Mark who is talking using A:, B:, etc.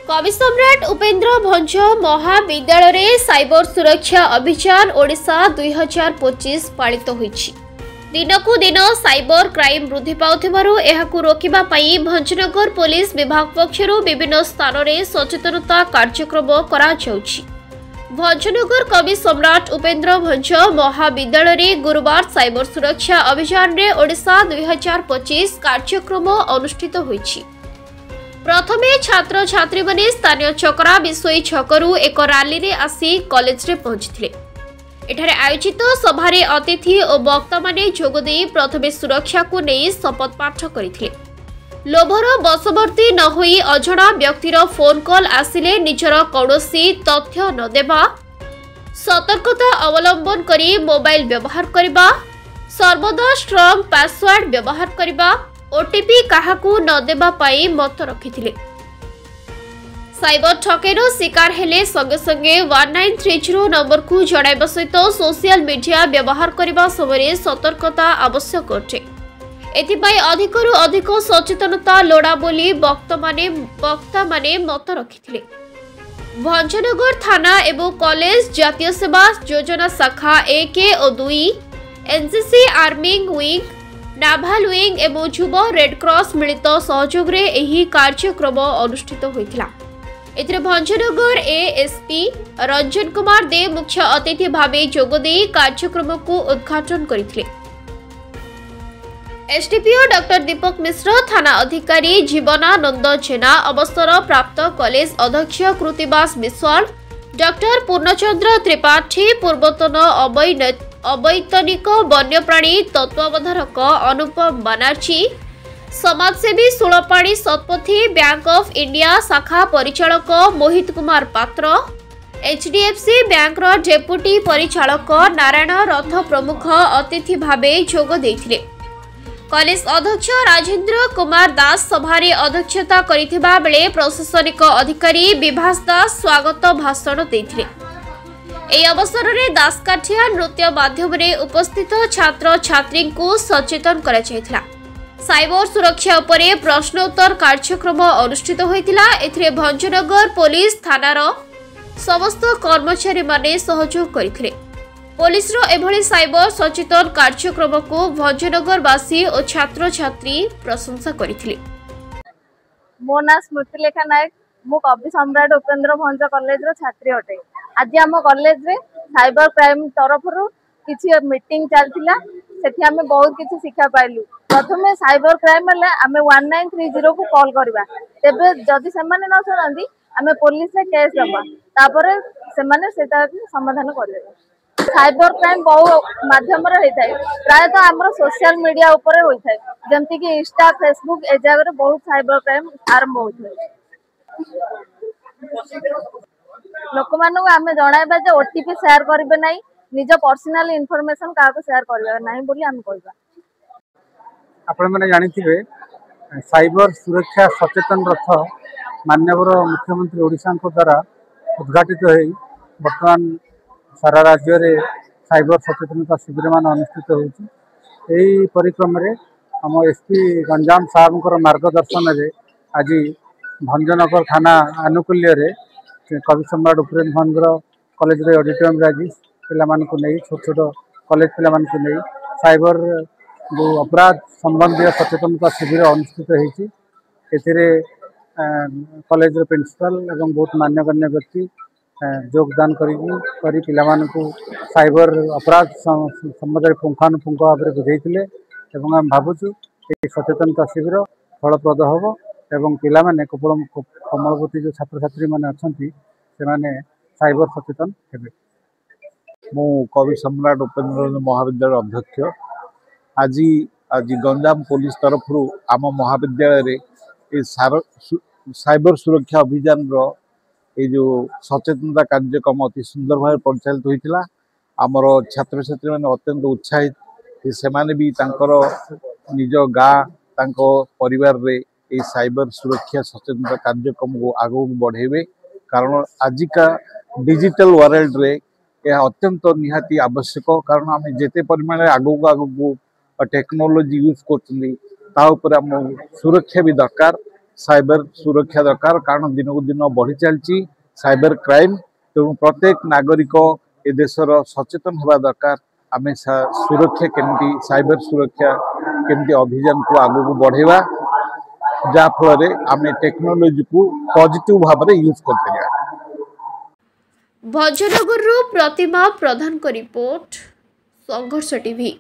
A: कवि सम्राट उपेन्द्र भंज महाविद्यालय रे साइबर सुरक्षा अभियान ओडिशा 2025 पालित होईछि। दिनकु दिन साइबर क्राइम वृद्धि पाउथिबारु एहाकु रोकिबा पई भंजनगर पुलिस विभाग पक्षरु विभिन्न स्थान रे सचेतनता कार्यक्रम करा जाउछि। भंजनगर कवि सम्राट उपेन्द्र भंज महाविद्यालय रे गुरुवार साइबर सुरक्षा अभियान रे ओडिशा 2025 कार्यक्रम अनुष्ठित होईछि। प्रथमे छात्र छात्री माने स्थानीय चकरा विश्वई छकरू एक रैली रे आसी कॉलेज रे पहुंचथिले। एठारे आयोजित सभारे अतिथि और वक्ता माने जोगदे प्रथमे सुरक्षा को नहीं शपथ पाठ करथिले। लोभर बशवर्ती न होई अजणा व्यक्तिर फोन कॉल आसिले निजर कौनसी तथ्य न देबा, सतर्कता अवलंबन करी मोबाइल व्यवहार करबा, सर्वदा स्ट्रांग पासवर्ड व्यवहार करबा, ओटीपी काहाकू न देबा पाई मत रखिथिले। साइबर ठकेर शिकार हेले संगे संगे 1930 नंबर को जणाइबा सहित सोशल मीडिया व्यवहार करबा समय सतर्कता आवश्यक अटे। एथिपाई अधिकरु अधिक सचेतनता लोड़ा बोली वक्ता माने मत रखिथिले। भंजनगर थाना एवं कॉलेज जातीय सेवा योजना शाखा 1 और 2, NCC army wing, naval wing एवं युव रेड क्रॉस मिलित सहयोग रे एही कार्यक्रम अनुष्ठित होइथिला। एथिरे भंजनगर एएसपी रंजन कुमार दे मुख्य अतिथि भावे जोगदे कार्यक्रम को उद्घाटन करथिले। एसडीपीओ डॉक्टर दीपक मिश्र, थाना अधिकारी जीवनानंद जेना, अवसर प्राप्त कॉलेज अध्यक्ष कृतिवास विश्वाल, डॉक्टर पूर्णचंद्र त्रिपाठी, पूर्वतन अवैतनिक वन्यप्राणी तत्वावधारक अनुपम बनर्जी, समाजसेवी सुलपाणी सतपथी, बैंक ऑफ इंडिया शाखा परिचालक मोहित कुमार पात्र, एचडीएफसी बैंक डेपुटी परिचालक नारायण रथ प्रमुख अतिथि भावे जोग देथिले। कॉलेज अध्यक्ष राजेंद्र कुमार दास सभारे अध्यक्षता करिथिबा बेले प्रशासनिक अधिकारी विभास दास स्वागत भाषण देथिले। ए अवसर में दासकाठिया नृत्य माध्यम उपस्थित छात्र छात्री को सचेतन करा जायथिला। साइबर सुरक्षा उपरे प्रश्नोत्तर कार्यक्रम अनुष्ठित होइतिला। एथिरे भंजनगर पुलिस थानार समस्त कर्मचारी माने सहयोग करथिले। पुलिस रो एभली साइबर सचेतन कार्यक्रम को भंजनगरवासी और छात्र छात्री प्रशंसा करथिले।
B: मो ना स्मृतिलेखा नायक, मु कवि सम्राट उपेन्द्र भंज कॉलेज रो छात्री अटे। आज आम कॉलेज रे साइबर क्राइम तरफ किसी मीटिंग चलथिला, सेठी हमें बहुत किसी शिक्षा पाइलु। प्रथमे साइबर क्राइम हेले आमे 1930 को कॉल करबा, तेबे जदि सेमाने न सुनंदी आमे पुलिस रे केस दबा, तापरे सेमाने सेटा समाधान करबा। साइबर क्राइम बहु माध्यम रे होइथाय, प्राय तो हमर सोशल मीडिया ऊपर होइथाय, जेमति कि इंस्टा फेसबुक ए जगह रे बहुत साइबर क्राइम आरंभ होइथाय। लोक मानू आमे जणाइबा जे ओटीपी शेयर करिवे नाही, निज पर्सनल इन्फॉर्मेशन काको शेयर करिवे नाही बोली हम कहबा।
C: आपण माने जानिथिबे साइबर सुरक्षा सचेतन रथ माननीय मुख्यमंत्री ओडिशा द्वारा उद्घाटित हो वर्तमान सारा राज्य रे साइबर सचेतनता शिविर मान अनुष्ठित होई। परिक्रम रे हम एसपी गंजाम साहब मार्गदर्शन रे आज भंजनगर थाना आनुकूल्य रे कवि सम्राट उपेन्द्र भंज कॉलेज रे ऑडिटोरियम रे आज पिला मानकु नहीं छोट छोट कॉलेज पिला मानकु नहीं साइबर जो अपराध संबंधी सचेतनता शिविर अनुष्ठित होती। कॉलेज प्रिंसिपल एवं बहुत मान्यगण्य व्यक्ति योगदान करी पिला मानकु साइबर अपराध संबंध पुंखानुपुंख भाव में बुझाइते। आम भावुँ ये सचेतनता शिविर फलप्रद हम एवं पिला माने कमलवती जो छात्र छात्री मैंने अच्छा से साइबर सचेतन हेबे।
D: मु कवि सम्राट उपेन्द्र महाविद्यालय अध्यक्ष। आज गंजाम पुलिस तरफ आम महाविद्यालय साइबर सुरक्षा अभियान जो सचेतनता कार्यक्रम अति सुंदर भाव परिचालित होता। आमर छात्र छात्री मैंने अत्यंत उत्साहित से भी निज गाँ परिवार रे ये साइबर सुरक्षा सचेतनता कार्यक्रम को आगू बढ़ेबे। कारण आजिका डिजिटल वर्ल्ड रे यह अत्यंत निहाती आवश्यक। कारण आम जिते परिमाण आगू आगू टेक्नोलोजी यूज कर सुरक्षा भी दरकार। साइबर सुरक्षा दरकार कारण दिन को दिन बढ़ी चलती साइबर क्राइम तेणु प्रत्येक नागरिक ए देशर सचेतन होगा दरकार आम सुरक्षा केमती साइबर सुरक्षा केमती अभियान को आगू को बढ़ेवा जाफल आम टेक्नोलोजी को पॉजिटिव भाव में यूज करते
A: भंजनगर प्रतिमा प्रधान को रिपोर्ट संघर्ष टीवी।